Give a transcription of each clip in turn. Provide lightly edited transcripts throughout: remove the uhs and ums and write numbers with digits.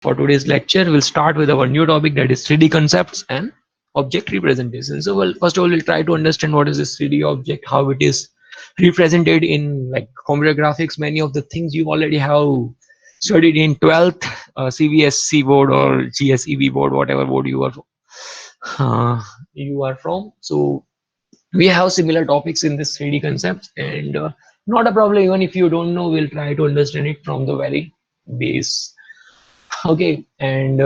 for today's lecture, we'll start with our new topic, that is 3D concepts and object representation. So, well, first of all, we'll try to understand what is this 3D object, how it is represented in like computer graphics. Many of the things you already have studied in 12th CVSC board or GSEB board, whatever board you are from. So we have similar topics in this 3D concepts, and not a problem. Even if you don't know, we'll try to understand it from the very base. Okay, and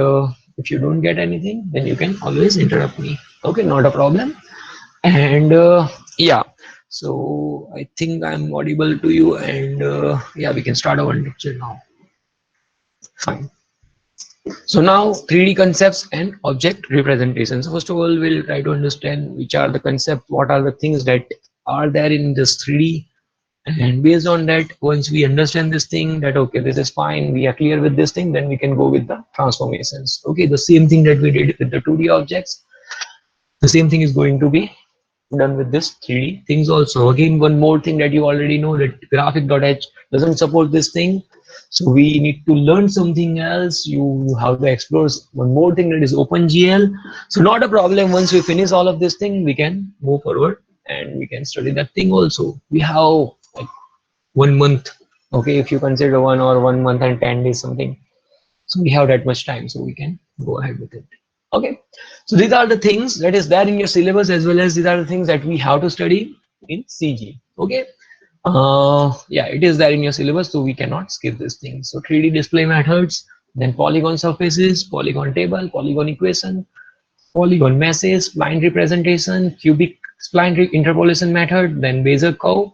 if you don't get anything, then you can always interrupt me. Okay, not a problem. And yeah, so I think I'm audible to you, and yeah, we can start our lecture now. Fine. So now 3D concepts and object representations. First of all, we'll try to understand which are the concepts, what are the things that are there in this 3D, and based on that, once we understand this thing, that okay, this is fine, we are clear with this thing, then we can go with the transformations. Okay, the same thing that we did with the 2D objects, the same thing is going to be done with this 3D things also. Again, one more thing that you already know, that graphic.h doesn't support this thing, so we need to learn something else. You have to explore one more thing, that is OpenGL. So not a problem, once we finish all of this thing, we can move forward and we can study that thing also. We have like 1 month, okay, if you consider 1 month and 10 days something, so we have that much time, so we can go ahead with it. Okay, so these are the things that is there in your syllabus, as well as these are the things that we have to study in CG. Okay, yeah, it is there in your syllabus, so we cannot skip this thing. So 3D display methods, then polygon surfaces, polygon table, polygon equation, polygon meshes, spline representation, cubic spline interpolation method, then Bezier curve,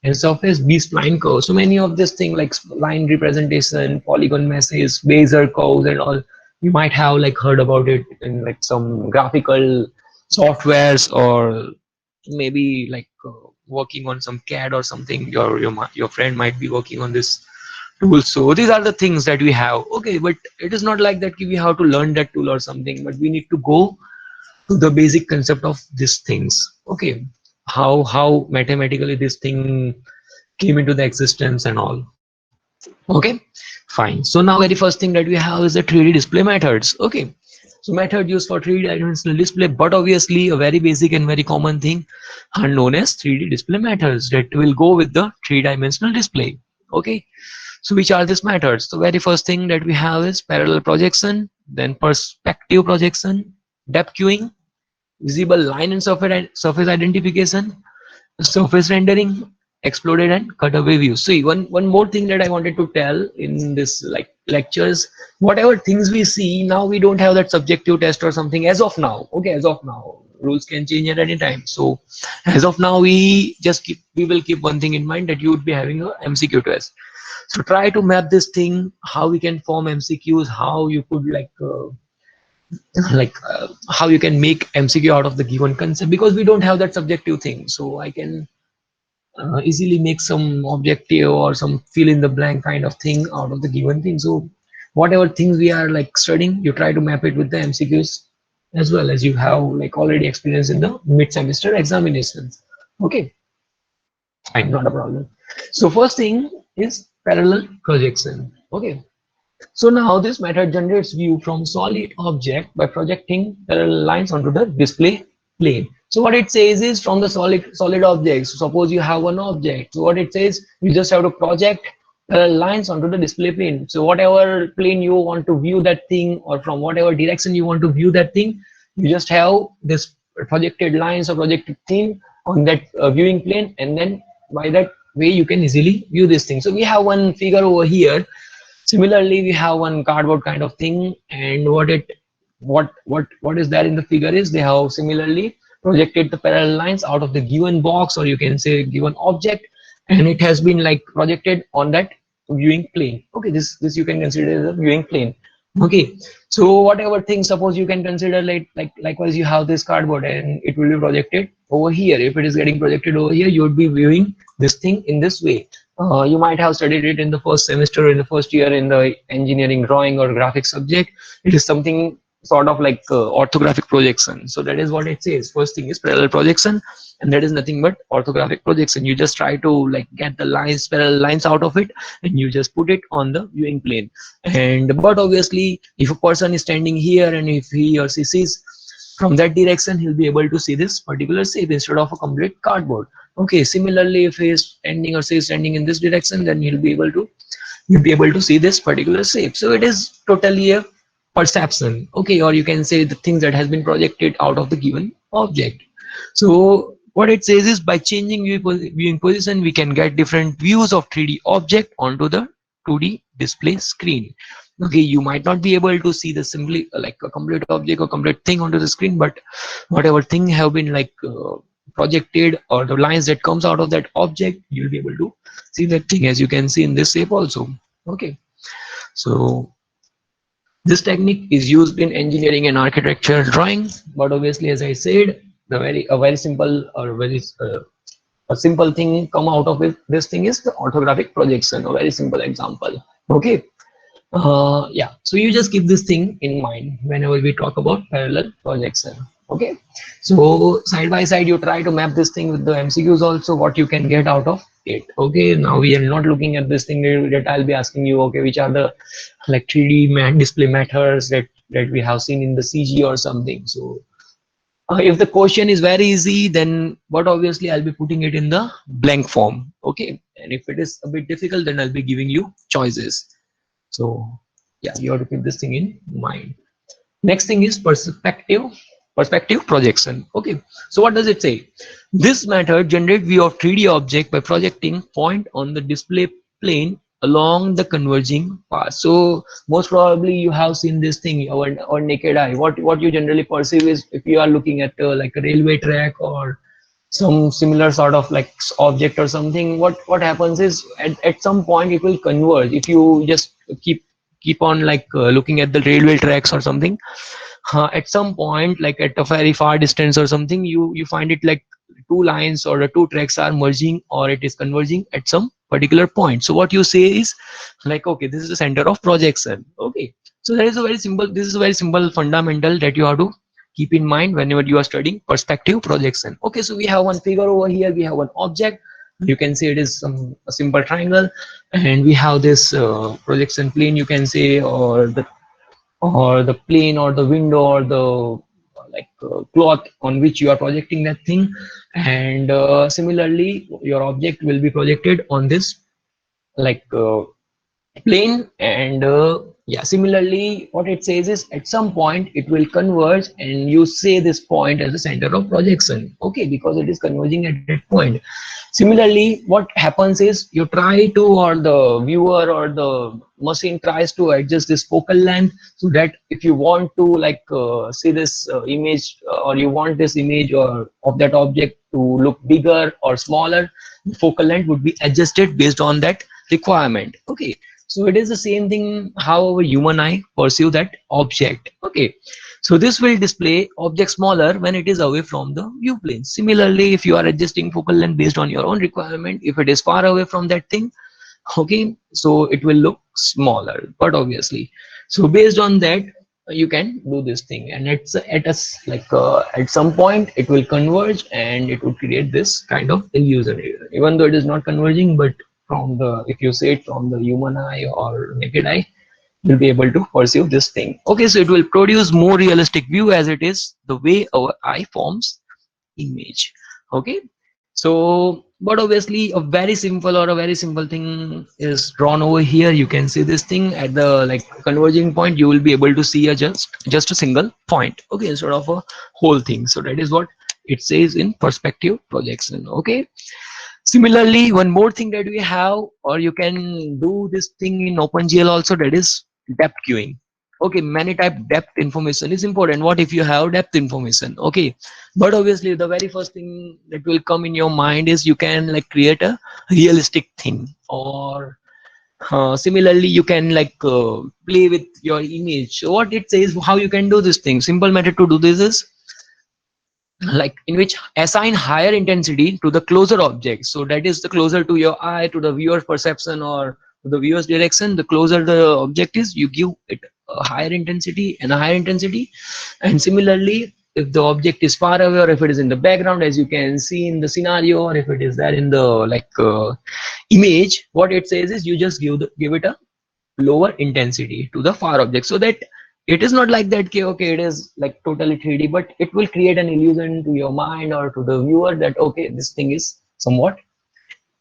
and surface B-spline curve. So many of this thing like spline representation, polygon meshes, Bezier curves, and all, you might have like heard about it in like some graphical softwares, or maybe like working on some CAD or something. Your friend might be working on this tool. So these are the things that we have. Okay, but it is not like that we have to learn that tool or something, but we need to go to the basic concept of these things. Okay, how mathematically this thing came into the existence and all. Okay, fine. So now very first thing that we have is the 3D display methods. Okay, so method used for 3D dimensional display, but obviously a very basic and very common thing are known as 3D display methods that will go with the 3-dimensional display. Okay, so which are these methods? The very first thing that we have is parallel projection, then perspective projection, depth queuing, visible line and surface identification, surface rendering, exploded and cutaway views. See, one more thing that I wanted to tell in this like lectures, whatever things we see now, we don't have that subjective test or something as of now. Okay, as of now, rules can change at any time. So as of now, we will keep one thing in mind, that you would be having a MCQ test. So try to map this thing, how we can form MCQs, how you could how you can make MCQ out of the given concept, because we don't have that subjective thing. So I can easily make some objective or some fill in the blank kind of thing out of the given thing. So whatever things we are like studying, you try to map it with the MCQs, as well as you have like already experience in the mid-semester examinations. Okay, fine, not a problem. So first thing is parallel projection. Okay, so now this method generates view from solid object by projecting parallel lines onto the display plane. So what it says is, from the solid objects, suppose you have one object. So what it says, you just have to project parallel lines onto the display plane. So whatever plane you want to view that thing, or from whatever direction you want to view that thing, you just have this projected lines or projected thing on that viewing plane, and then by that way you can easily view this thing. So we have one figure over here. Similarly, we have one cardboard kind of thing, and what is there in the figure is, they have similarly projected the parallel lines out of the given box, or you can say given object, and it has been like projected on that viewing plane. Okay, this you can consider as a viewing plane. Okay, so whatever thing, suppose you can consider likewise you have this cardboard and it will be projected over here. If it is getting projected over here, you would be viewing this thing in this way. You might have studied it in the first semester, in the first year in the engineering drawing or graphics subject. It is something sort of like orthographic projection. So that is what it says. First thing is parallel projection, and that is nothing but orthographic projection. You just try to like get the lines, parallel lines out of it, and you just put it on the viewing plane. And but obviously, if a person is standing here and if he or she sees from that direction, he'll be able to see this particular shape instead of a complete cardboard. Okay, similarly, if he is standing or she is standing in this direction, then you'll be able to see this particular shape. So it is totally a perception, okay, or you can say the things that has been projected out of the given object. So what it says is by changing viewing position, we can get different views of 3D object onto the 2D display screen. Okay, you might not be able to see the simply like a complete object or complete thing onto the screen, but whatever thing have been like projected or the lines that comes out of that object, you'll be able to see that thing, as you can see in this shape also. Okay, so this technique is used in engineering and architecture drawing, but obviously, as I said, a very simple or very a simple thing come out of it. This thing is the orthographic projection, a very simple example. Okay, yeah, so you just keep this thing in mind whenever we talk about parallel projection. Okay, so side by side you try to map this thing with the MCQs also, what you can get out of it. Okay, now we are not looking at this thing that I'll be asking you, okay, which are the like 3D display methods that we have seen in the CG or something. So if the question is very easy, then but obviously I'll be putting it in the blank form. Okay, and if it is a bit difficult, then I'll be giving you choices. So yeah, you have to keep this thing in mind. Next thing is perspective projection. Okay, so what does it say? This method generates view of 3D object by projecting point on the display plane along the converging path. So most probably you have seen this thing or naked eye. What you generally perceive is if you are looking at like a railway track or some similar sort of like object or something, what happens is at some point it will converge. If you just keep on like looking at the railway tracks or something, at some point like at a very far distance or something, you find it like two lines or the two tracks are merging or it is converging at some particular point. So what you say is like, okay, this is the center of projection. Okay, so that is a very simple, this is a very simple fundamental that you have to keep in mind whenever you are studying perspective projection. Okay, so we have one figure over here, we have one object, you can say it is a simple triangle, and we have this projection plane, you can say, or the plane or the window or the like cloth on which you are projecting that thing. And similarly your object will be projected on this like plane. And yeah, similarly what it says is at some point it will converge, and you say this point as the center of projection. Okay, because it is converging at that point. Similarly, what happens is you try to, or the viewer or the machine tries to adjust this focal length, so that if you want to like see this image, or you want this image or of that object to look bigger or smaller, the focal length would be adjusted based on that requirement. Okay, so it is the same thing how a human eye perceive that object. Okay, so this will display object smaller when it is away from the view plane. Similarly, if you are adjusting focal length based on your own requirement, if it is far away from that thing, okay, so it will look smaller. But obviously, so based on that, you can do this thing, and it's at us like at some point it will converge and it will create this kind of illusion, even though it is not converging. But from the, if you say it from the human eye or naked eye, will be able to perceive this thing. Okay, so it will produce more realistic view, as it is the way our eye forms image. Okay, so but obviously a very simple or a very simple thing is drawn over here. You can see this thing at the like converging point, you will be able to see a just a single point, okay, instead of a whole thing. So that is what it says in perspective projection. Okay, similarly, one more thing that we have, or you can do this thing in OpenGL also, that is depth queuing. Okay, many type depth information is important. What if you have depth information? Okay, but obviously the very first thing that will come in your mind is you can like create a realistic thing, or similarly you can like play with your image. So what it says, how you can do this thing, simple method to do this is like in which assign higher intensity to the closer object. So that is the closer to your eye, to the viewer's perception or to the viewer's direction, the closer the object is, you give it a higher intensity and a higher intensity. And similarly, if the object is far away or if it is in the background, as you can see in the scenario, or if it is there in the image, what it says is you just give it a lower intensity to the far object, so that it is not like that, okay, it is like totally 3D, but it will create an illusion to your mind or to the viewer that okay, this thing is somewhat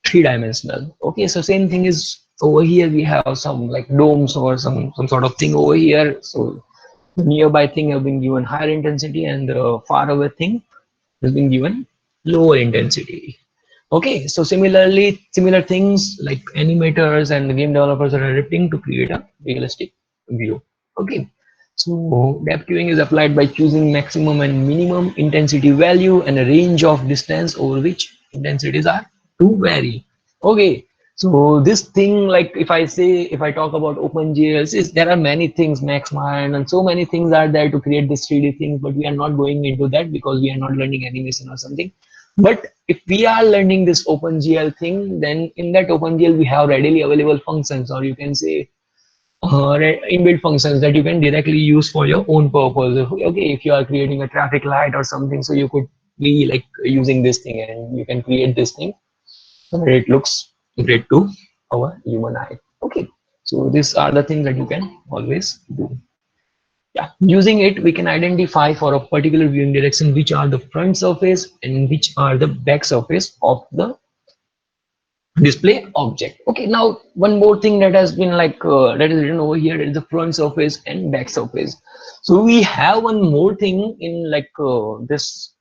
three-dimensional. Okay, so same thing is over here. We have some like domes or some sort of thing over here. So the nearby thing have been given higher intensity, and the far away thing has been given lower intensity. Okay, so similar things like animators and the game developers are adapting to create a realistic view. Okay, so depth queuing is applied by choosing maximum and minimum intensity value and a range of distance over which intensities are to vary. Okay, so this thing, like if I talk about OpenGL, is there are many things, MaxMind and so many things are there to create this 3D things, but we are not going into that because we are not learning animation or something. But if we are learning this OpenGL thing, then in that OpenGL we have readily available functions, or you can say inbuilt functions that you can directly use for your own purpose. Okay, if you are creating a traffic light or something, so you could be like using this thing and you can create this thing so that it looks great to our human eye. Okay, so these are the things that you can always do. Yeah, using it, we can identify for a particular viewing direction which are the front surface and which are the back surface of the display object. Okay, now one more thing that has been that is written over here is the front surface and back surface. So we have one more thing in this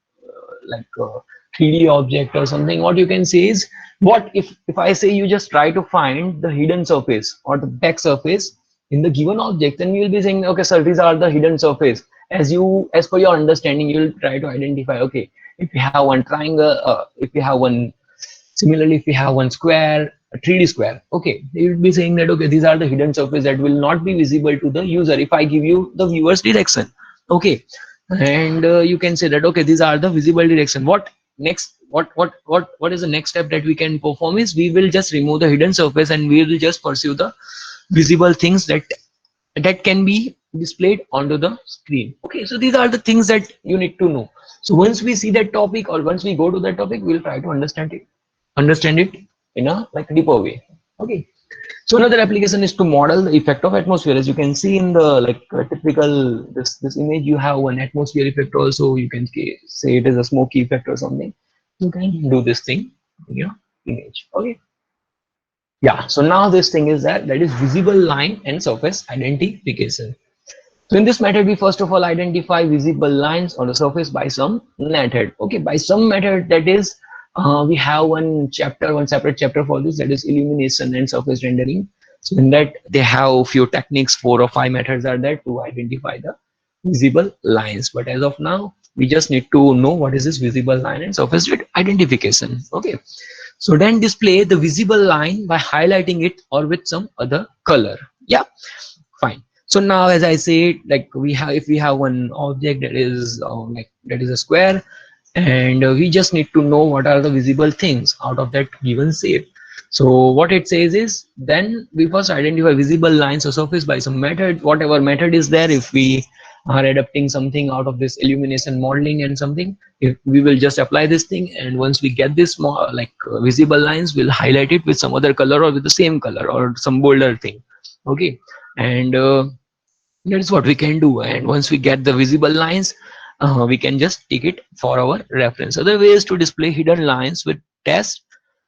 3D object or something. What you can say is, what if I say you just try to find the hidden surface or the back surface in the given object, then you will be saying, okay sir, these are the hidden surface. As per your understanding, you will try to identify, okay, if you have one triangle, if you have one similarly, if we have one square, a 3D square, okay, you will be saying that okay, these are the hidden surface that will not be visible to the user if I give you the viewer's direction. Okay, and you can say that okay, these are the visible direction. What next? What is the next step that we can perform is we will just remove the hidden surface and we will just pursue the visible things that can be displayed onto the screen. Okay, so these are the things that you need to know. So once we see that topic or once we go to that topic, we'll try to understand it in a deeper way. Okay, so another application is to model the effect of atmosphere. As you can see in the typical this image, you have one atmosphere effect also. You can say it is a smoky effect or something. You can do this thing in your image. Okay, yeah, so now this thing is that is visible line and surface identification. So in this method, we first of all identify visible lines on the surface by some method. Okay, by some method, that is, we have one separate chapter for this, that is illumination and surface rendering. So in that, they have few techniques, 4 or 5 methods are there to identify the visible lines. But as of now, we just need to know what is this visible line and surface identification. Okay, so then display the visible line by highlighting it or with some other color. Yeah, fine. So now, as I say, if we have one object that is that is a square, and we just need to know what are the visible things out of that given shape. So what it says is, then we first identify visible lines or surface by some method, whatever method is there. If we are adapting something out of this illumination modeling and something, if we will just apply this thing, and once we get this visible lines, we'll highlight it with some other color or with the same color or some bolder thing. Okay, and that is what we can do. And once we get the visible lines, we can just take it for our reference. Other ways to display hidden lines with test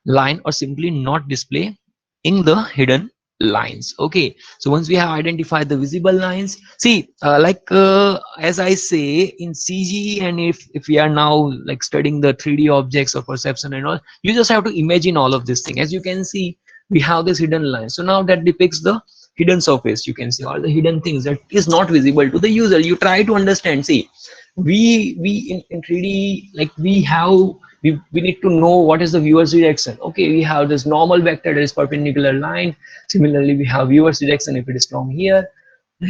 line or simply not display in the hidden lines. Okay, so once we have identified the visible lines, see, as I say in CG, and if we are now studying the 3D objects or perception and all, you just have to imagine all of this thing. As you can see, we have this hidden line. So now that depicts the hidden surface. You can see all the hidden things that is not visible to the user. You try to understand. See, we in 3D, we need to know what is the viewer's direction. Okay, we have this normal vector, that is perpendicular line. Similarly, we have viewer's direction if it is from here.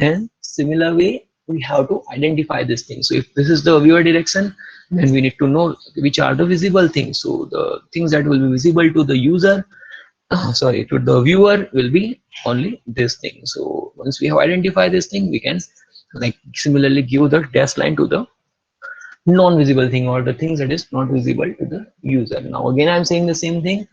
And similar way, we have to identify this thing. So if this is the viewer direction, then we need to know which are the visible things. So the things that will be visible to the user sorry, to the viewer will be only this thing. So once we have identified this thing, we can like similarly give the dash line to the non-visible thing or the things that is not visible to the user. Now again, I'm saying the same thing.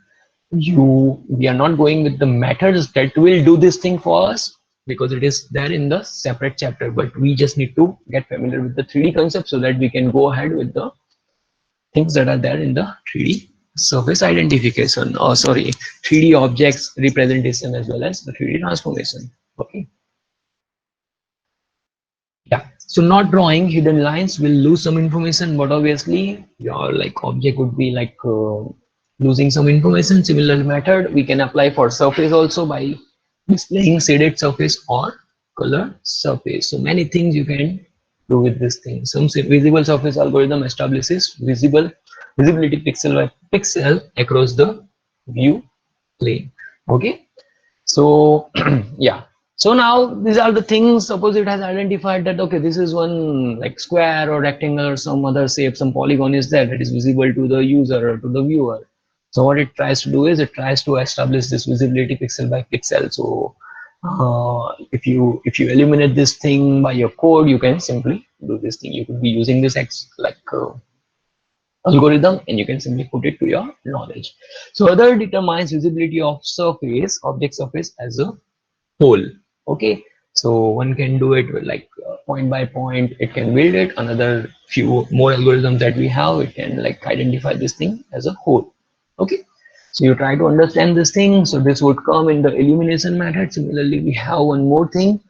We are not going with the methods that will do this thing for us because it is there in the separate chapter, but we just need to get familiar with the 3D concept so that we can go ahead with the things that are there in the 3D surface identification, or sorry, 3D objects representation as well as the 3D transformation. Okay. Yeah, so not drawing hidden lines will lose some information, but obviously your like object would be like losing some information. Similar method we can apply for surface also by displaying shaded surface or color surface. So many things you can do with this thing. Some visible surface algorithm establishes visibility pixel by pixel across the view plane. Okay, so yeah, so now these are the things. Suppose it has identified that okay, this is one like square or rectangle or some other shape, some polygon is there that is visible to the user or to the viewer. So what it tries to do is it tries to establish this visibility pixel by pixel. So if you eliminate this thing by your code, you can simply do this thing. You could be using this algorithm and you can simply put it to your knowledge. So other determines visibility of surface, object surface as a whole. Okay, so one can do it with like point by point, it can build it. Another few more algorithms that we have, it can like identify this thing as a whole. Okay, so you try to understand this thing. So this would come in the illumination method. Similarly, we have one more thing,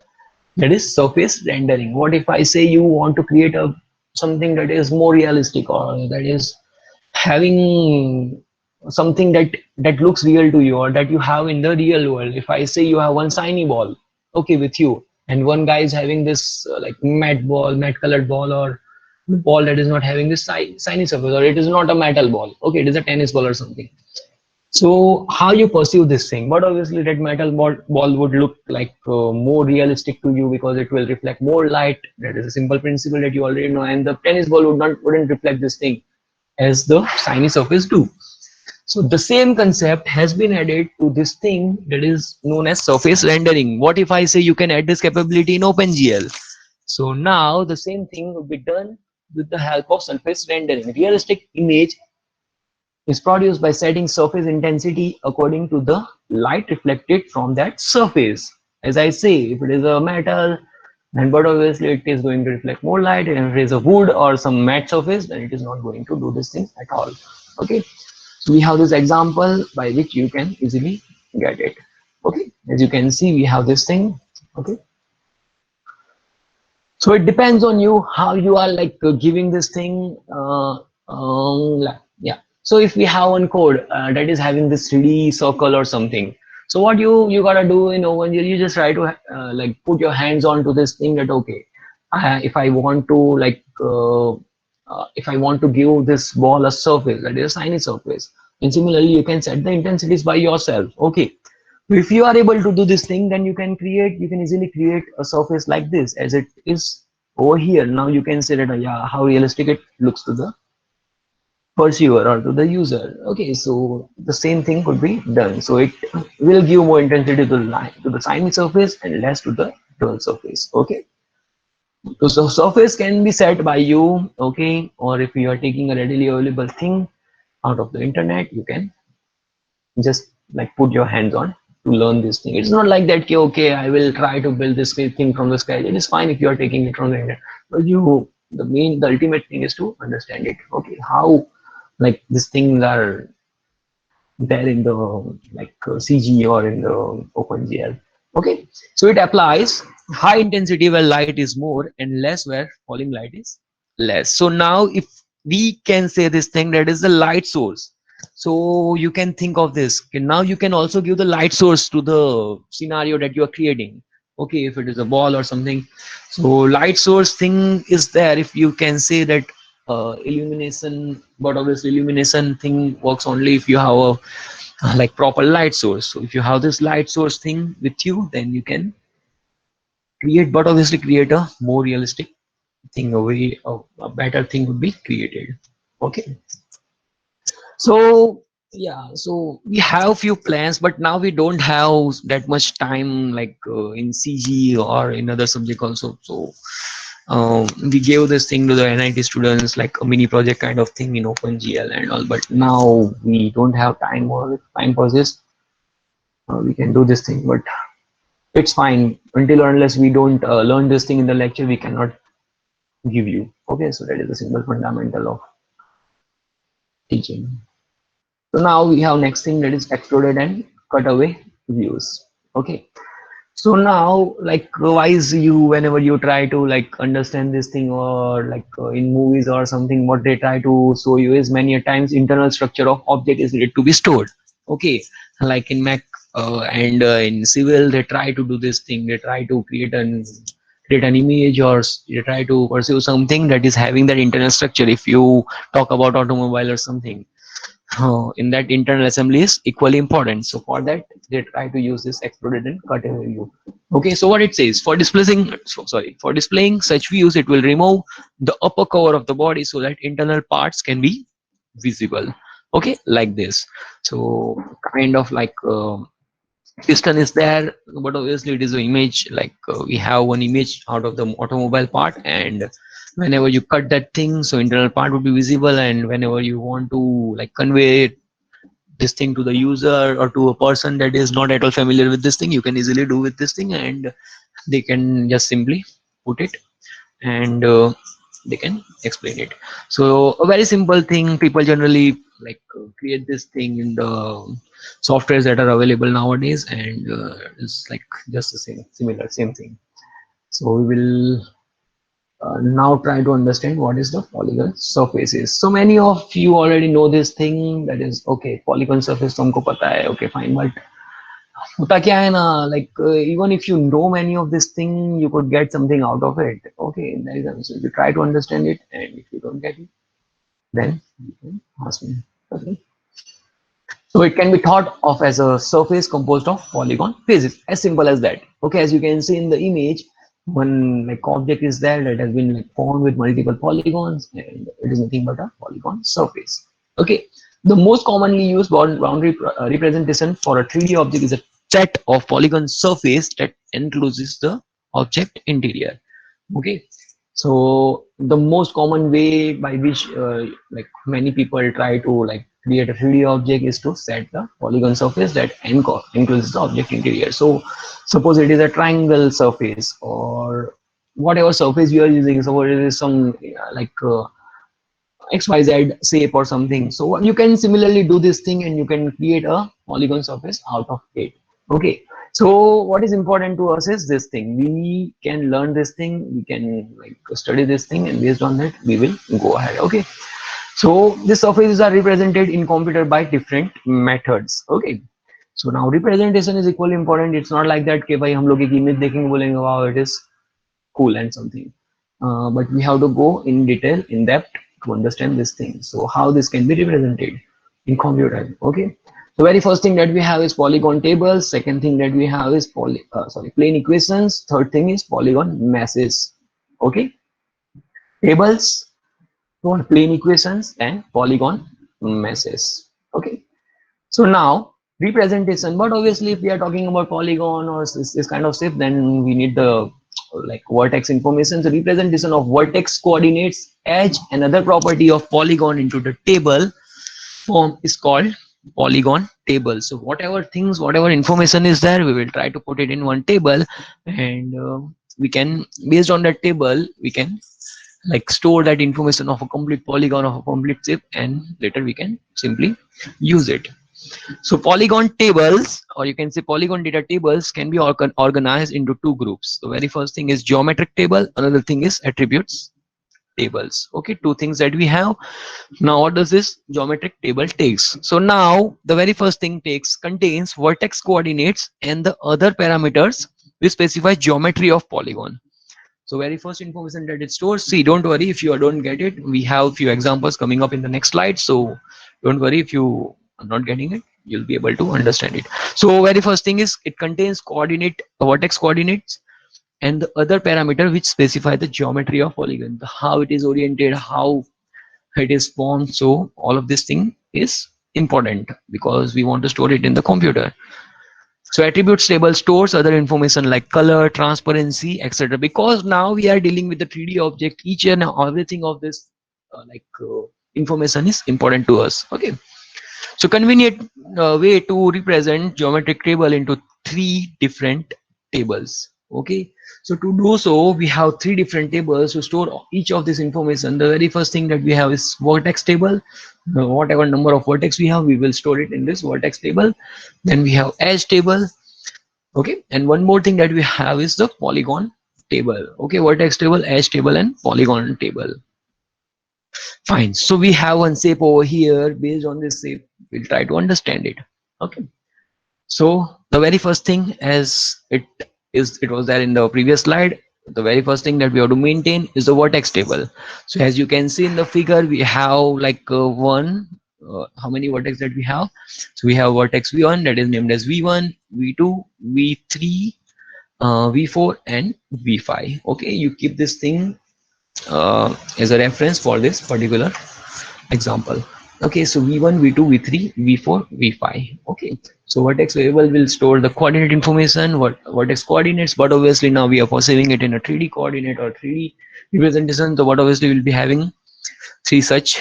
that is surface rendering. What if I say you want to create a something that is more realistic, or that is having something that looks real to you, or that you have in the real world. If I say you have one shiny ball, okay, with you, and one guy is having this like matte colored ball, or ball that is not having this shiny surface, or it is not a metal ball, okay, it is a tennis ball or something. So how you perceive this thing, but obviously that ball would look like more realistic to you because it will reflect more light. That is a simple principle that you already know, and the tennis ball wouldn't reflect this thing as the shiny surface do. So the same concept has been added to this thing that is known as surface rendering. What if I say you can add this capability in OpenGL? So now the same thing would be done with the help of surface rendering. Realistic image is produced by setting surface intensity according to the light reflected from that surface. As I say, if it is a metal, and but obviously it is going to reflect more light, and if it is a wood or some matte surface, then it is not going to do this thing at all. Okay, so we have this example by which you can easily get it. Okay, as you can see, we have this thing. Okay, so it depends on you how you are like giving this thing yeah. So if we have one code that is having this 3D circle or something, so what you gotta do in OpenGL, you just try to like put your hands onto this thing that okay, if I want to like if I want to give this ball a surface that is a shiny surface, and similarly you can set the intensities by yourself. Okay, if you are able to do this thing, then you can easily create a surface like this as it is over here. Now you can say that yeah, how realistic it looks to the pursuer or to the user. Okay, so the same thing could be done. So it will give more intensity to the line, to the shiny surface, and less to the dull surface. Okay, so surface can be set by you. Okay, or if you are taking a readily available thing out of the internet, you can just like put your hands on to learn this thing. It's not like that okay, I will try to build this thing from the scratch. It is fine if you are taking it from the internet, but the ultimate thing is to understand it. Okay, how like these things are there in the like CG or in the OpenGL. Okay, so it applies high intensity where light is more and less where falling light is less. So now if we can say this thing, that is the light source. So you can think of this. Okay, now you can also give the light source to the scenario that you are creating. Okay, if it is a ball or something, so light source thing is there. If you can say that illumination, but obviously illumination thing works only if you have a like proper light source. So if you have this light source thing with you, then you can create, but obviously create a more realistic thing, a better thing would be created. Okay, so Yeah, so we have few plans, but now we don't have that much time like in CG or in other subject also. So we gave this thing to the NIT students like a mini project kind of thing in OpenGL and all. But now we don't have time for this. We can do this thing, but it's fine until or unless we don't learn this thing in the lecture, we cannot give you. Okay, so that is the simple fundamental of teaching. So now we have next thing, that is exploded and cutaway views. Okay. So now, like, why is you whenever you try to like understand this thing or like in movies or something, what they try to show you is many a times internal structure of object is needed to be stored. Okay, like in Mac and in Civil, they try to do this thing. They try to create an image or they try to pursue something that is having that internal structure. If you talk about automobile or something, in that internal assembly is equally important. So for that, they try to use this exploded and cutaway view. Okay, so what it says for for displaying such views, it will remove the upper cover of the body so that internal parts can be visible. Okay, like this. So kind of like piston is there, but obviously it is an image. Like we have one image out of the automobile part, and whenever you cut that thing, so internal part would be visible, and whenever you want to like convey this thing to the user or to a person that is not at all familiar with this thing, you can easily do with this thing, and they can just simply put it, and they can explain it. So a very simple thing, people generally like create this thing in the softwares that are available nowadays, and it's like just the same thing. So we will now try to understand what is the polygon surfaces. So many of you already know this thing, that is okay, polygon surface to humko pata hai, okay fine, but होता क्या है ना, like even if you know many of this thing, you could get something out of it. Okay, that is so you try to understand it, and if you don't get it, then you can ask me. Okay, so it can be thought of as a surface composed of polygon faces, as simple as that. Okay, as you can see in the image, one like object is there that has been like formed with multiple polygons, and it is nothing but a polygon surface. Okay, the most commonly used boundary representation for a 3D object is a set of polygon surface that encloses the object interior. Okay, so the most common way by which like many people try to like create a 3D object is to set the polygon surface that encloses the object interior. So suppose it is a triangle surface or whatever surface you are using, suppose it is some like xyz shape or something, so you can similarly do this thing and you can create a polygon surface out of it. Okay, so what is important to us is this thing, we can learn this thing, we can like study this thing, and based on that we will go ahead. Okay, so these surfaces are represented in computer by different methods. Okay, so now representation is equally important. It's not like that कि भाई हम लोग एक image देखेंगे बोलेंगे wow it is cool and something, but we have to go in detail, in depth, to understand this thing. So how this can be represented in computer. Okay, the very first thing that we have is polygon tables. Second thing that we have is plane equations. Third thing is polygon masses. Okay, tables, plane equations, and polygon masses. Okay, so now representation, but obviously if we are talking about polygon or this kind of shape, then we need the like vertex information. So representation of vertex coordinates, edge, and other property of polygon into the table form is called polygon table. So whatever things, whatever information is there, we will try to put it in one table, and we can, based on that table, we can like store that information of a complete polygon of a complete shape, and later we can simply use it. So polygon tables, or you can say polygon data tables, can be organized into two groups. The very first thing is geometric table, another thing is attributes tables. Okay, two things that we have. Now what does this geometric table takes? So now the very first thing takes contains vertex coordinates and the other parameters which specify geometry of polygon. So very first information that it stores, see, don't worry if you don't get it, we have few examples coming up in the next slide, so don't worry if you are not getting it, you'll be able to understand it. So very first thing is it contains coordinate, vertex coordinates, and the other parameter which specify the geometry of polygon, how it is oriented, how it is formed. So all of this thing is important because we want to store it in the computer. So attributes table stores other information like color, transparency, etc. Because now we are dealing with the 3D object, each and everything of this information is important to us. Okay. So convenient way to represent geometric table into three different tables. Okay. So to do so, we have three different tables to store each of this information. The very first thing that we have is vertex table. Whatever number of vertex we have, we will store it in this vertex table. Then we have edge table. Okay. And one more thing that we have is the polygon table. Okay. Vertex table, edge table, and polygon table. Fine. So we have one shape over here. Based on this shape, we'll try to understand it. Okay. So the very first thing, as it was there in the previous slide, the very first thing that we have to maintain is the vertex table. So as you can see in the figure, we have like how many vertex that we have? So we have vertex v1 that is named as v1, v2, v3, v4, and v5. Okay, you keep this thing as a reference for this particular example. Okay, so v1, v2, v3, v4, v5. Okay, so vertex variable will store the coordinate information, what vertex coordinates, but obviously now we are perceiving it in a 3D coordinate or 3D representation. So what obviously will be having three such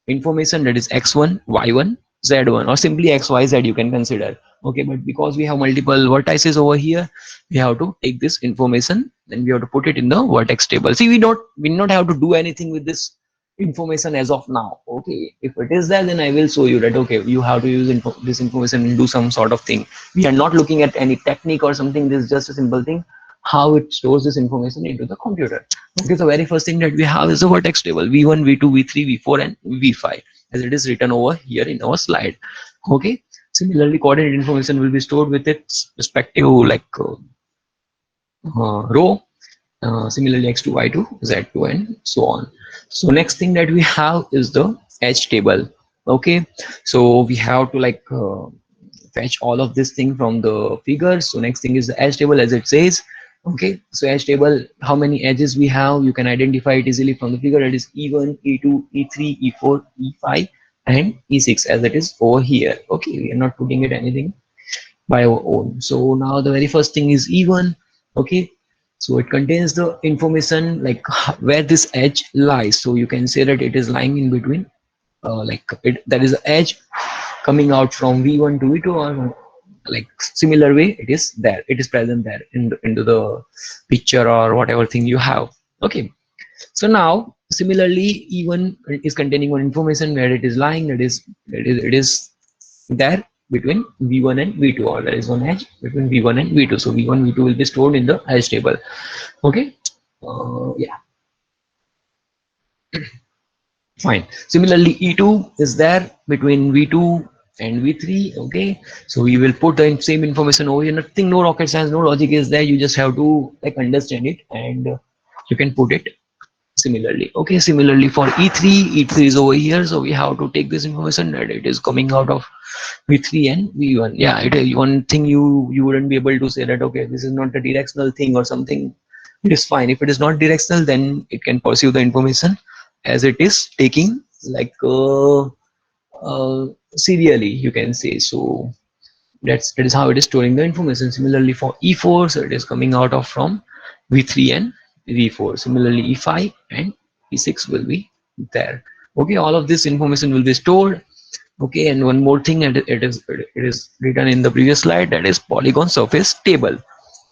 information, that is x1, y1, z1, or simply x, y, z you can consider. Okay, but because we have multiple vertices over here, we have to take this information, then we have to put it in the vertex table. See, we don't have to do anything with this information as of now. Okay, if it is there, then I will show you that okay, you have to use this information and do some sort of thing. We are not looking at any technique or something. This is just a simple thing, how it stores this information into the computer. Okay, the very first thing that we have is the vertex table v1, v2, v3, v4, and v5, as it is written over here in our slide. Okay, similarly coordinate information will be stored with its respective row, similarly x2, y2, z2, and so on. So next thing that we have is the edge table. Okay, so we have to fetch all of this thing from the figure. So next thing is the edge table, as it says. Okay, so edge table, how many edges we have, you can identify it easily from the figure. That is e1, e2, e3, e4, e5, and e6, as it is over here. Okay, we are not putting it anything by our own. So now the very first thing is e1. Okay, so it contains the information like where this edge lies. So you can say that it is lying in between, that is the edge coming out from v1 to v2, or like similar way it is there, it is present there into the picture or whatever thing you have. Okay, so now similarly e1 is containing one information where it is lying, it is there between v1 and v2, or there is one edge between v1 and v2. So v1, v2 will be stored in the edge table. Okay, yeah, fine. Similarly e2 is there between v2 and v3. Okay, so we will put the same information over here. Nothing, no rocket science, no logic is there. You just have to understand it, and you can put it similarly. Okay, similarly for e3 is over here, so we have to take this information that it is coming out of v3 and v1. Yeah, it is one thing you wouldn't be able to say that okay, this is not a directional thing or something. It is fine. If it is not directional, then it can pursue the information as it is taking serially, you can say. So that is how it is storing the information. Similarly for e4, so it is coming out of from v3 and v4. Similarly e5 and e6 will be there. Okay, all of this information will be stored. Okay, and one more thing, and it is written in the previous slide, that is polygon surface table.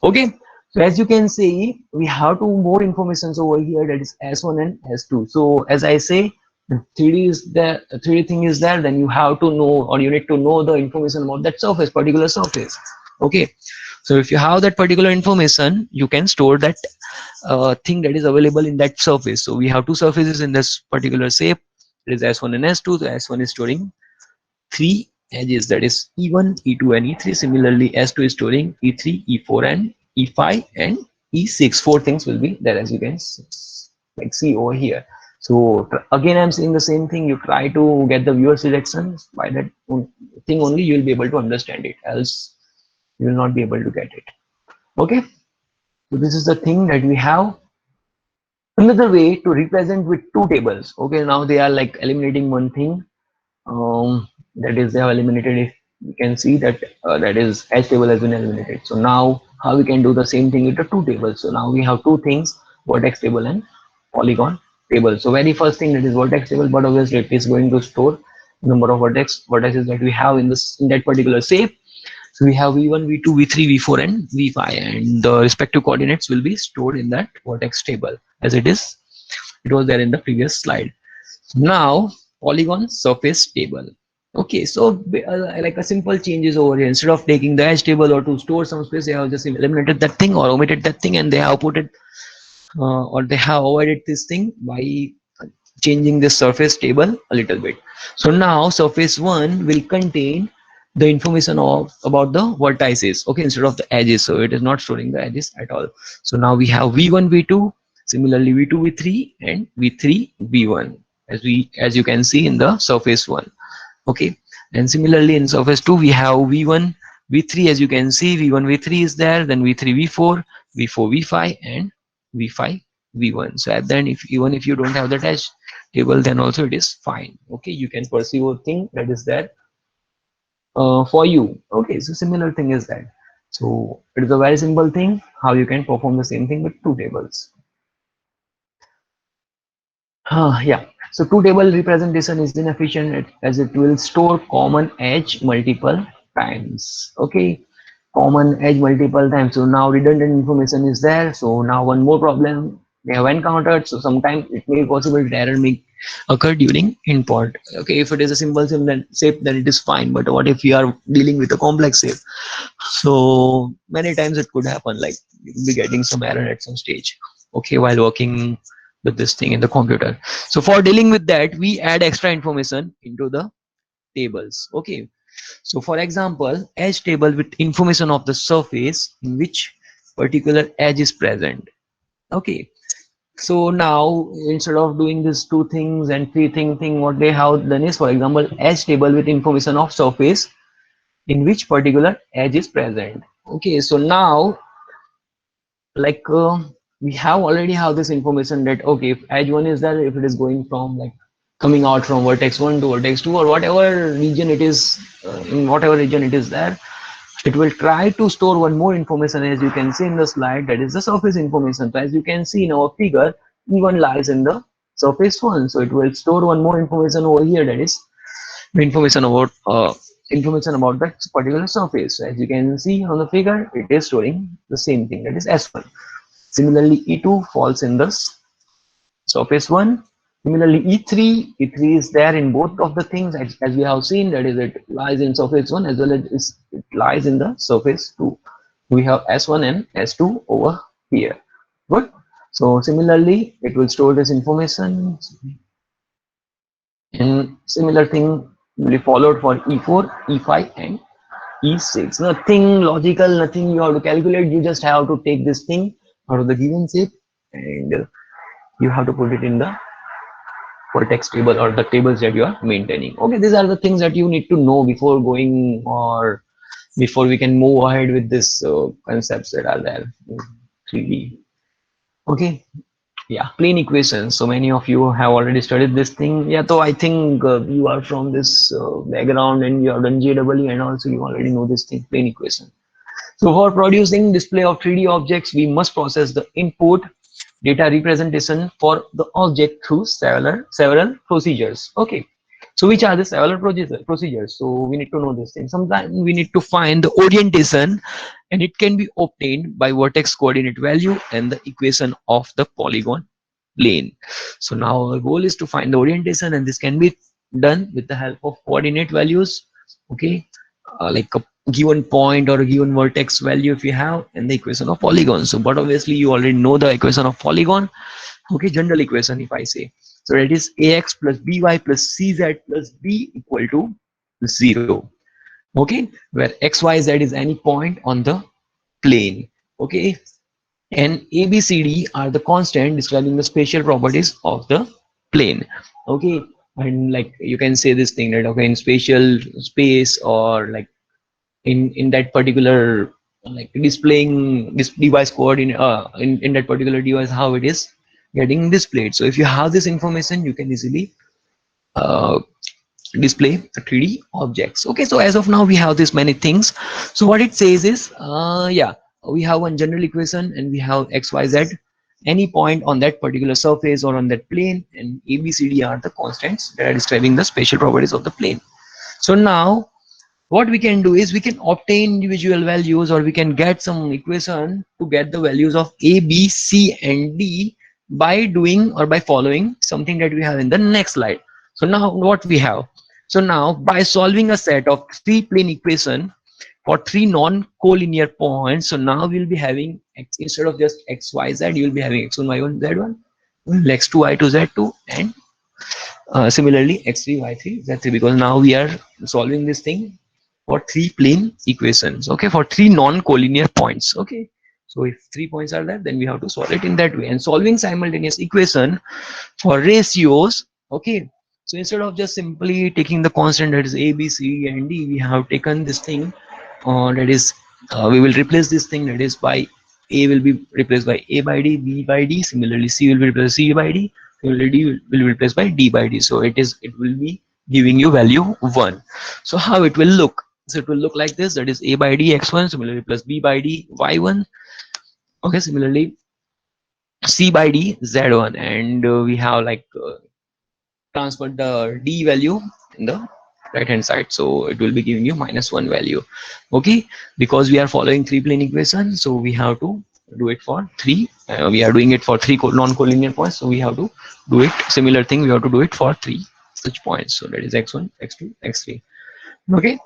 Okay, so as you can see, we have two more informations over here, that is s1 and s2. So as I say, 3D is there, 3D thing is there, then you have to know, or you need to know the information about that surface, particular surface. Okay, so if you have that particular information, you can store that thing that is available in that surface. So we have two surfaces in this particular shape, it is s1 and s2. So s1 is storing three edges, that is e1, e2, and e3. Similarly s2 is storing e3, e4, and e5, and e6. Four things will be there, as you can see over here. So again, I'm saying the same thing. You try to get the viewer selections by that thing only, you will be able to understand it, else you will not be able to get it. Okay, so this is the thing that we have. Another way to represent with two tables. Okay, now they are like eliminating one thing. that is, they have eliminated it. You can see that that is edge table has been eliminated. So now how we can do the same thing with the two tables. So now we have two things, vertex table and polygon table. So very first thing, that is vertex table, but obviously it is going to store number of vertices that we have in this, in that particular shape. So we have v1, v2, v3, v4 and v5, and the respective coordinates will be stored in that vertex table as it was there in the previous slide. Now polygon surface table. Okay, so like a simple changes over here. Instead of taking the edge table or to store some space, they have just eliminated that thing or omitted that thing, and they have put it or they have avoided this thing by changing the surface table a little bit. So now surface 1 will contain the information of about the vertices, okay, instead of the edges. So it is not storing the edges at all. So now we have v1 v2, similarly v2 v3 and v3 v1, as you can see in the surface 1. Okay, and similarly in surface 2 we have v1 v3, as you can see v1 v3 is there, then v3 v4, v4 v5 and v5 v1. So at the end, if even if you don't have the dash table, then also it is fine. Okay, you can perceive a thing that is there for you. Okay, so similar thing is that. So it is a very simple thing how you can perform the same thing with two tables. Yeah, so two table representation is inefficient as it will store common edge multiple times. Okay, common edge multiple times. So now redundant information is there. So now one more problem they have encountered. So sometimes it may be possible that error may occur during import. Okay, if it is a simple shape, then it is fine. But what if you are dealing with a complex shape? So many times it could happen, like you'll be getting some error at some stage, okay, while working with this thing in the computer. So for dealing with that, we add extra information into the tables. Okay, so for example, edge table with information of the surface in which particular edge is present. Okay, so now instead of doing these two things and three thing, what they have done is, for example, edge table with information of surface in which particular edge is present. Okay, so now like we have already have this information that, okay, if edge 1 is there, if it is going from like coming out from vertex 1 to vertex 2 or whatever region it is, in whatever region it is there, it will try to store one more information, as you can see in the slide, that is the surface information. So as you can see in our figure, e1 lies in the surface 1, so it will store one more information over here, that is information about that particular surface. So as you can see on the figure, it is storing the same thing, that is S1. Similarly, E2 falls in the surface 1. Similarly, E3 is there in both of the things, as we have seen, that is it lies in surface 1 as well as it lies in the surface 2. We have S1 and S2 over here. Good. So similarly, it will store this information, and similar thing will be followed for E4, E5 and E6. Nothing logical, nothing you have to calculate. You just have to take this thing out of the given shape and you have to put it in the vertex table or the tables that you are maintaining. Okay, these are the things that you need to know before going, or before we can move ahead with this concepts that are there in 3D. Okay, yeah, plane equations. So many of you have already studied this thing. Yeah, so I think you are from this background and you have done JEE, and also you already know this thing, plane equation. So for producing display of 3D objects, we must process the input data representation for the object through several procedures. Okay, so which are the several procedures? So we need to know this thing. Sometimes we need to find the orientation, and it can be obtained by vertex coordinate value and the equation of the polygon plane. So now our goal is to find the orientation, and this can be done with the help of coordinate values. Okay, like a given point or a given vertex value if you have, and the equation of polygon. So but obviously you already know the equation of polygon. Okay, general equation if I say, so it is ax plus by plus cz plus b equal to 0. Okay, where xyz is any point on the plane. Okay, and abcd are the constant describing the spatial properties of the plane. Okay, and like you can say this thing that, okay, in spatial space, or like in that particular, like displaying this device coordinate in that particular device, how it is getting displayed. So if you have this information, you can easily uh, display the 3D objects. Okay, so as of now we have this many things. So what it says is yeah, we have one general equation and we have xyz, any point on that particular surface or on that plane, and abcd are the constants that are describing the spatial properties of the plane. So now what we can do is we can obtain individual values, or we can get some equation to get the values of a, b, c and d by doing or by following something that we have in the next slide. So now what we have, so now by solving a set of three plane equation for three non-collinear points, so now we'll be having instead of just x y z, you will be having x1 y1 z1, x2 y2 z2, and similarly x3 y3 z3, because now we are solving this thing for three plane equations, okay, for three non-collinear points. Okay, so if 3 points are there, then we have to solve it in that way. And solving simultaneous equation for ratios, okay, so instead of just simply taking the constant that is a, b, c and d, we have taken this thing that is we will replace this thing, that is by a will be replaced by a by d, b by d, similarly c will be replaced by c by d, similarly d will be replaced by d by d. So it will be giving you value 1. So how it will look, so it will look like this, that is a by d x1, similarly plus b by d y1, okay, similarly c by d z1, and we have like transfer the d value in the right hand side, so it will be giving you -1 value. Okay, because we are following three plane equation, so we have to do it for three, we are doing it for three non-collinear points, so we have to do it similar thing, we have to do it for three such points, so that is x1 x2 x3. Okay,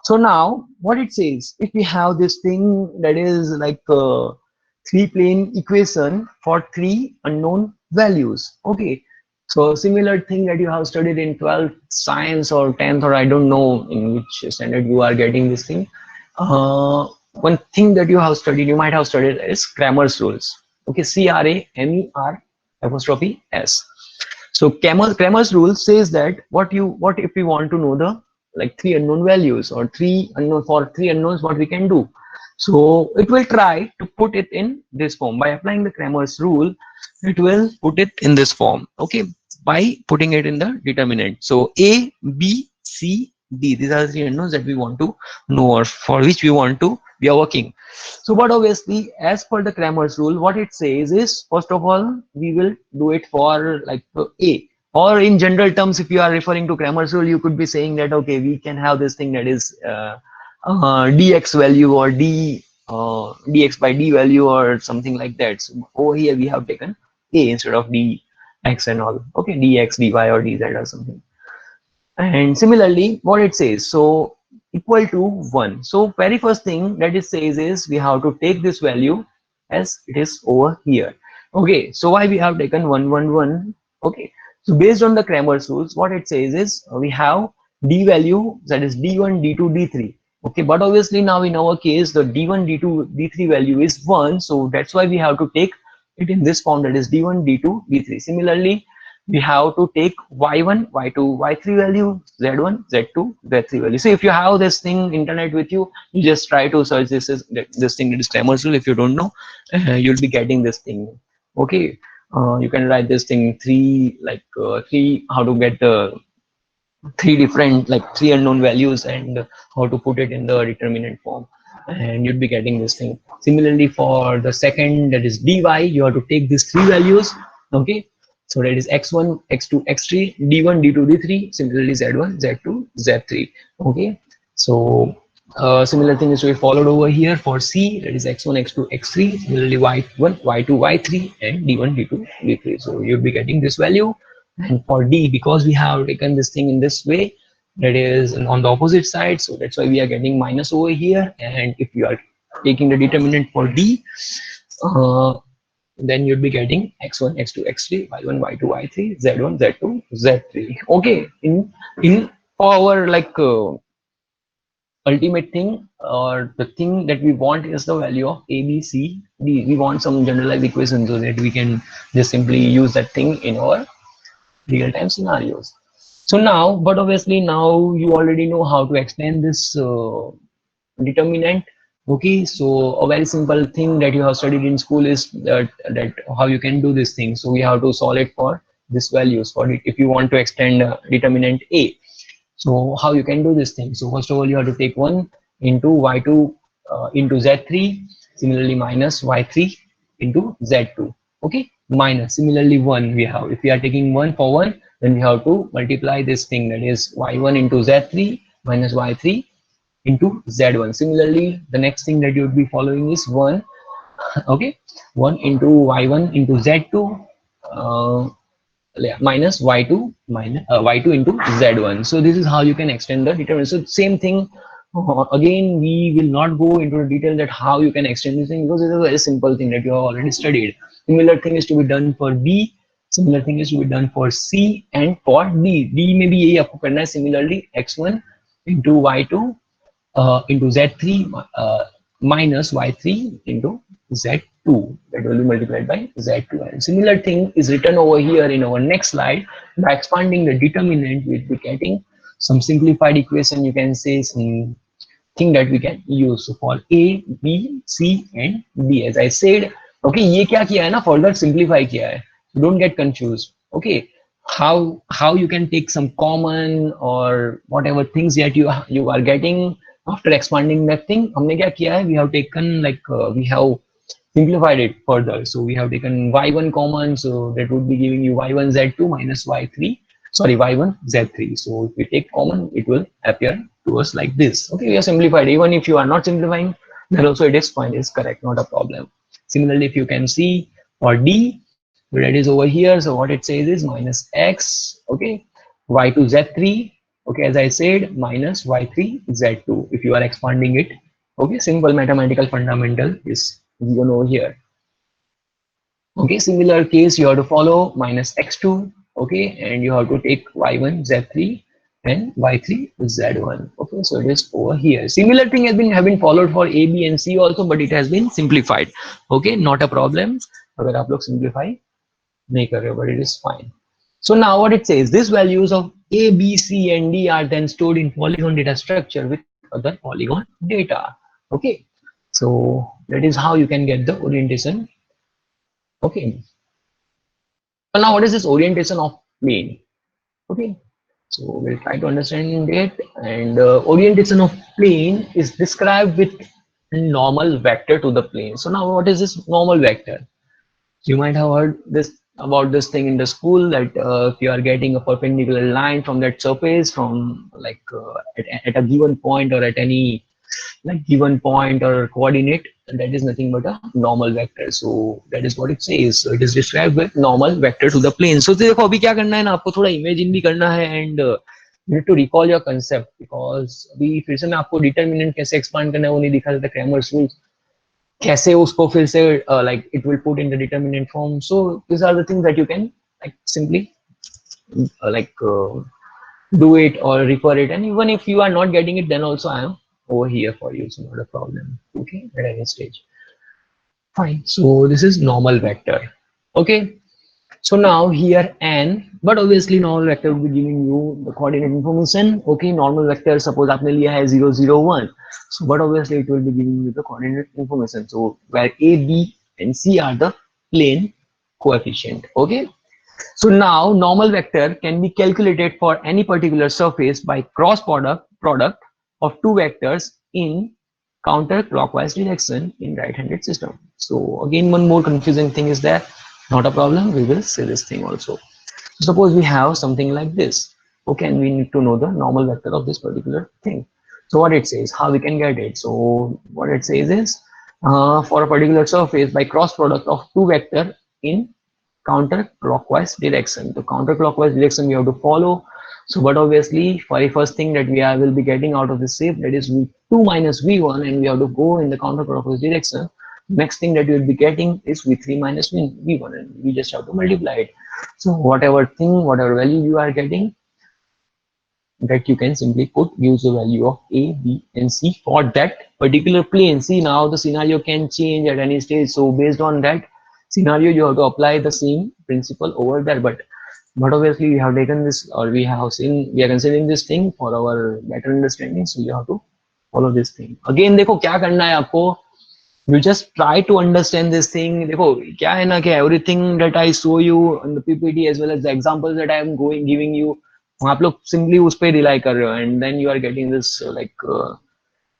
so now what it says, if we have this thing that is like three plane equation for three unknown values. Okay, so similar thing that you have studied in 12th science or 10th, or I don't know in which standard you are getting this thing. One thing that you have studied, you might have studied, is Cramer's rules. Okay, CRAMER apostrophe S. So Cramer's rule says that what if we want to know the like three unknown values, or three unknown, for three unknowns, what we can do. So it will try to put it in this form by applying the Cramer's rule. It will put it in this form. Okay, by putting it in the determinant. So A, B, C, D. These are the three unknowns that we want to know, or for which we are working. So, but obviously, as per the Cramer's rule, what it says is, first of all, we will do it for like A. Or in general terms, if you are referring to Cramer's rule, you could be saying that, okay, we can have this thing that is dx value, or dx by d value, or something like that. So over here we have taken a instead of dx and all. Okay, dx, dy, or dz or something. And similarly, what it says, so equal to 1. So very first thing that it says is we have to take this value as it is over here. Okay, so why we have taken 1 1 1. Okay, so based on the Cramer's rules, what it says is we have d value, that is d1 d2 d3. Okay, but obviously now in our case the d1 d2 d3 value is 1, so that's why we have to take it in this form, that is d1 d2 d3. Similarly, we have to take y1 y2 y3 value, z1 z2 z3 value. So if you have this thing internet with you, you just try to search this thing that is Cramer's rule. If you don't know, you'll be getting this thing. Okay, you can write this thing three how to get the three different, like three unknown values, and how to put it in the determinant form, and you'd be getting this thing. Similarly, for the second, that is dy, you have to take these three values. Okay, so that is x1 x2 x3, d1 d2 d3, similarly z1 z2 z3. Okay, so similar thing is to be followed over here for c, that is x1 x2 x3, similarly y1 y2 y3, and d1 d2 d3. So you'll be getting this value. And for d, because we have taken this thing in this way, that is on the opposite side, so that's why we are getting minus over here. And if you are taking the determinant for d, then you'll be getting x1 x2 x3, y1 y2 y3, z1 z2 z3. Okay, in for our like ultimate thing, or the thing that we want is the value of a, b, c, d. We want some generalized equation so that we can just simply use that thing in our real-time scenarios. So now, but obviously now you already know how to explain this determinant. Okay, so a very simple thing that you have studied in school is that how you can do this thing. So we have to solve it for this values for it if you want to extend determinant a. So how you can do this thing? So first of all, you have to take 1 into y2 into z3, similarly minus y3 into z2. Okay, minus, similarly 1 we have. If we are taking 1 for 1, then we have to multiply this thing, that is y1 into z3 minus y3 into z1. Similarly, the next thing that you would be following is 1, okay, 1 into y1 into z2 minus y2 minus y2 into z1. So this is how you can extend the determinant. So same thing, again we will not go into the detail that how you can extend this thing, because it is a very simple thing that you have already studied. Similar thing is to be done for b, similar thing is to be done for c, and for d में भी यही आपको करना है. Similarly x1 into y2 into z3 minus y3 into z2, that will be multiplied by z2. And similar thing is written over here in our next slide. By expanding the determinant, we'll be getting some simplified equation, you can say some thing that we can use. So for a, b, c and d, as I said, okay, ये क्या किया है ना, further simplify किया है. Don't get confused. Okay, how you can take some common or whatever things that you are getting after expanding that thing. हमने क्या किया है, we have taken like we have simplified it further. So we have taken y1 common, so that would be giving you y1 z2 minus y3, sorry, y1 z3. So if we take common, it will appear to us like this. Okay, we are simplified. Even if you are not simplifying, then also it is fine, it's correct, not a problem. Similarly, if you can see for d, that is over here, so what it says is minus x, okay, y2 z3, okay, as I said, minus y3 z2 if you are expanding it. Okay, simple mathematical fundamental is given over here. Okay, similar case you have to follow minus x2, okay, and you have to take y1 z3 and y3 z1. Okay, so it is over here. Similar thing has been followed for a, b and c also, but it has been simplified. Okay, not a problem अगर आप लोग simplify नहीं कर रहे हो, but it is fine. So now what it says, these values of a, b, c and d are then stored in polygon data structure with other polygon data. Okay, so that is how you can get the orientation. Okay, so now what is this orientation of plane? Okay, so we'll try to understand it. And orientation of plane is described with normal vector to the plane. So now what is this normal vector? You might have heard this about this thing in the school, that if you are getting a perpendicular line from that surface from like at a given point or at any like given point or coordinate, that is nothing but a normal vector. So that is what it says. So it is described with normal vector to the plane. So देखो अभी क्या करना है ना, आपको थोड़ा imagine भी करना है, and you need to recall your concept, because अभी फिर से मैं आपको determinant कैसे expand करना है वो नहीं दिखा देता, Cramer's rules कैसे उसको फिर से like it will put in the determinant form. So these are the things that you can like simply do it or refer it, and even if you are not getting it, then also I am over here for you, so not a problem. Okay, at any stage, fine. So this is normal vector. Okay, so now here n, but obviously normal vector will be giving you the coordinate information. Okay, normal vector suppose आपने लिया है 0 0 1, so but obviously it will be giving you the coordinate information. So where a, b and c are the plane coefficient. Okay, so now normal vector can be calculated for any particular surface by cross product of two vectors in counterclockwise direction in right-handed system. So again, one more confusing thing is there. Not a problem, we will see this thing also. So suppose we have something like this. Okay, and we need to know the normal vector of this particular thing. So what it says, how we can get it? So what it says is, for a particular surface by cross product of two vector in counterclockwise direction. The counterclockwise direction we have to follow. So but obviously very first thing that we will be getting out of the shape, that is v2 minus v1, and we have to go in the counterclockwise direction. Next thing that you will be getting is v3 minus v1, and we just have to multiply it. So whatever value you are getting, that you can simply use the value of a, b and c for that particular plane. See, now the scenario can change at any stage, so based on that scenario you have to apply the same principle over there. But obviously we have taken this, or we are considering this thing for our better understanding, so you have to follow this thing. Again देखो क्या करना है आपको, you just try to understand this thing. देखो क्या है ना कि everything that I show you on the PPT as well as the examples that I am giving you, आप लोग सिंपली उस पर रिलाई कर रहे हो and then you are getting this like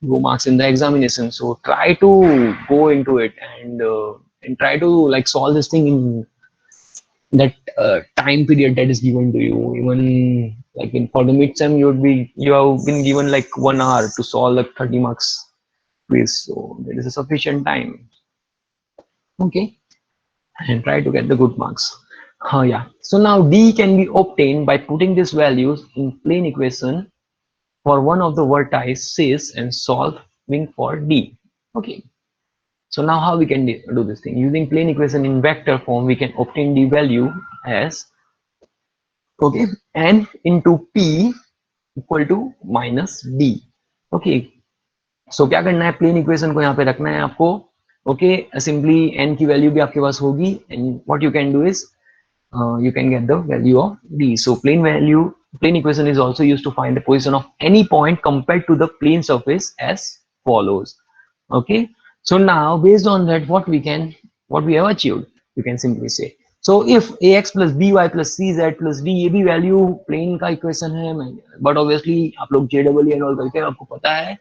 low marks in the examination. So try to go into it and try to like solve this thing in that time period that is given to you. Even like in for the midsem, you have been given like 1 hour to solve like 30 marks quiz. So there is a sufficient time. Okay, and try to get the good marks. Yeah. So now D can be obtained by putting these values in plane equation for one of the vertices and solving for D. Okay. So now how we can do this thing? Using plane equation in vector form, we can obtain the value as, okay, n into p equal to minus d. Okay. So क्या करना है, plane equation को यहाँ पे रखना है आपको. Okay, simply n की वैल्यू भी आपके पास होगी and what you can do is you can get the value of d. So plane equation is also used to find the position of any point compared to the plane surface as follows. Okay, so now based on that what we have achieved, you can simply say, so if ax plus by plus cz plus d ये भी value plane का equation है, but obviously आप लोग JEE and all करके आपको पता है.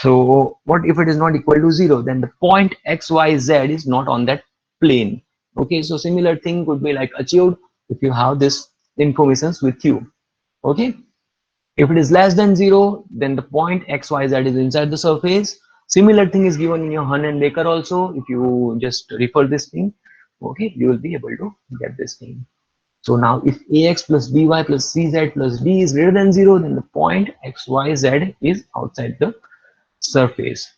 So what if it is not equal to 0? Then the point xyz is not on that plane. Okay, so similar thing could be like achieved if you have this informations with you. Okay, if it is less than 0, then the point xyz is inside the surface. Similar thing is given in your Hun and Baker also. If you just refer this thing, okay, you will be able to get this thing. So now if ax plus by plus cz plus d is greater than 0, then the point xyz is outside the surface.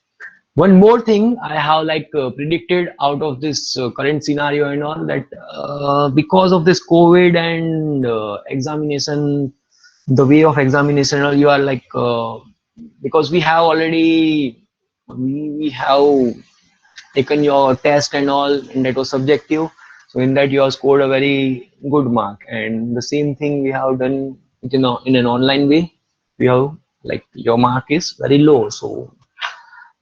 One more thing I have like predicted out of this current scenario and all that, because of this COVID and examination, the way of examination, you are like because we have already we have taken your test and all, and that was subjective. So in that you have scored a very good mark, and the same thing we have done it in an online way. We have like your mark is very low. So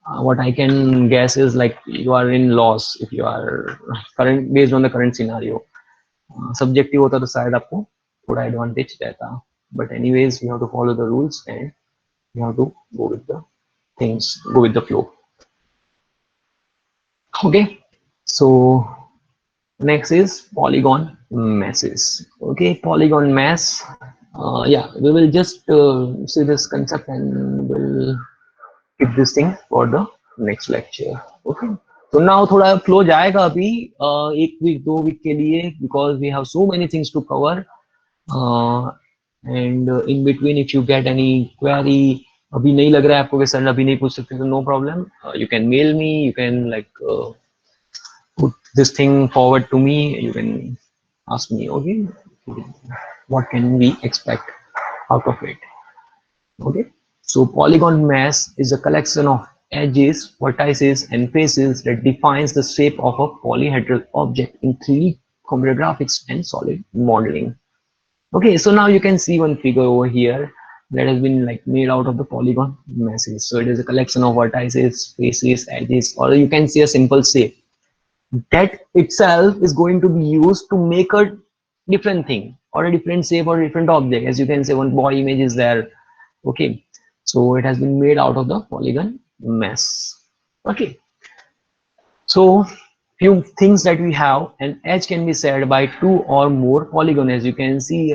what I can guess is like you are in loss if you are current based on the current scenario. Subjective होता तो शायद आपको थोड़ा advantage रहता. But anyways, we have to follow the rules and we have to go with the things, go with the flow. Okay, so next is polygon masses. Okay, polygon mass. Yeah, we will just see this concept and we'll keep this thing for the next lecture. Okay, so now थोड़ा flow जाएगा अभी एक week 2 week के लिए, because we have so many things to cover. And in between if you get any query, अभी नहीं लग रहा है आपको कि सर अभी नहीं पूछ सकते, तो no problem, you can mail me, you can like put this thing forward to me, you can ask me, okay, what can we expect out of it. Okay, so polygon mass is a collection of edges, vertices and faces that defines the shape of a polyhedral object in 3D computer graphics and solid modeling. Okay, so now you can see one figure over here that has been like made out of the polygon masses. So it is a collection of vertices, faces, edges, or you can see a simple shape that itself is going to be used to make a different thing or a different shape or a different object. As you can say, one body image is there. Okay, so it has been made out of the polygon mass. Okay, so few things that we have, an edge can be shared by 2 or more polygons. As you can see,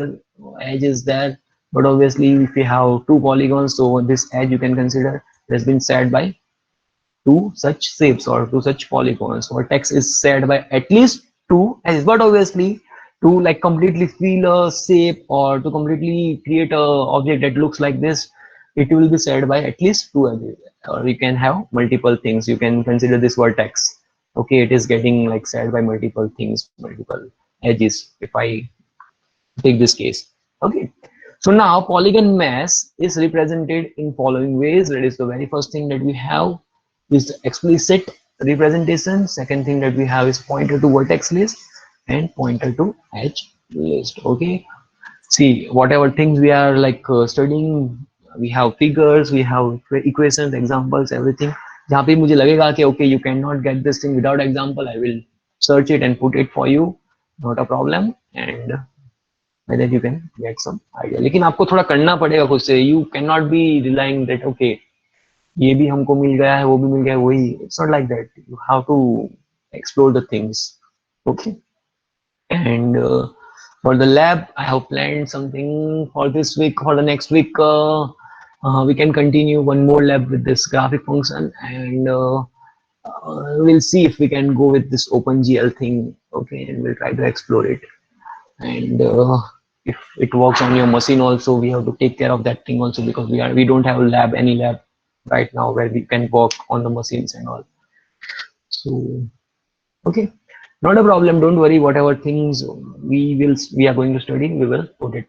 edge is there, but obviously if you have 2 polygons, so this edge you can consider has been shared by 2 such shapes or 2 such polygons. Vertex is shared by at least 2 edges, but obviously to like completely fill a shape or to completely create a object that looks like this, it will be shared by at least 2 edges. Or you can have multiple things. You can consider this vertex. Okay, it is getting like shared by multiple things, multiple edges, if I take this case. Okay, so now polygon mass is represented in following ways. That is the very first thing that we have is the explicit representation. Second thing that we have is pointer to vertex list and pointer to edge list. Okay, see whatever things we are like studying, we have figures, we have equations, examples, everything. जहाँ पे मुझे लगेगा कि okay, you cannot get this thing without example, I will search it and put it for you, not a problem. And by that you can get some idea. लेकिन आपको थोड़ा करना पड़ेगा खुद से. You cannot be relying that okay ये भी हमको मिल गया है, वो भी मिल गया है, वही. It's not like that. You have to explore the things. Okay. And for the lab, I have planned something for this week. For the next week, we can continue one more lab with this graphic function, and we'll see if we can go with this OpenGL thing. Okay, and we'll try to explore it. And if it works on your machine also, we have to take care of that thing also, because we don't have any lab right now where we can work on the machines and all. So okay, not a problem, don't worry. Whatever things we are going to study, we will put it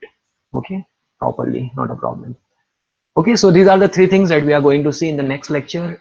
okay properly, not a problem. Okay, so these are the three things that we are going to see in the next lecture.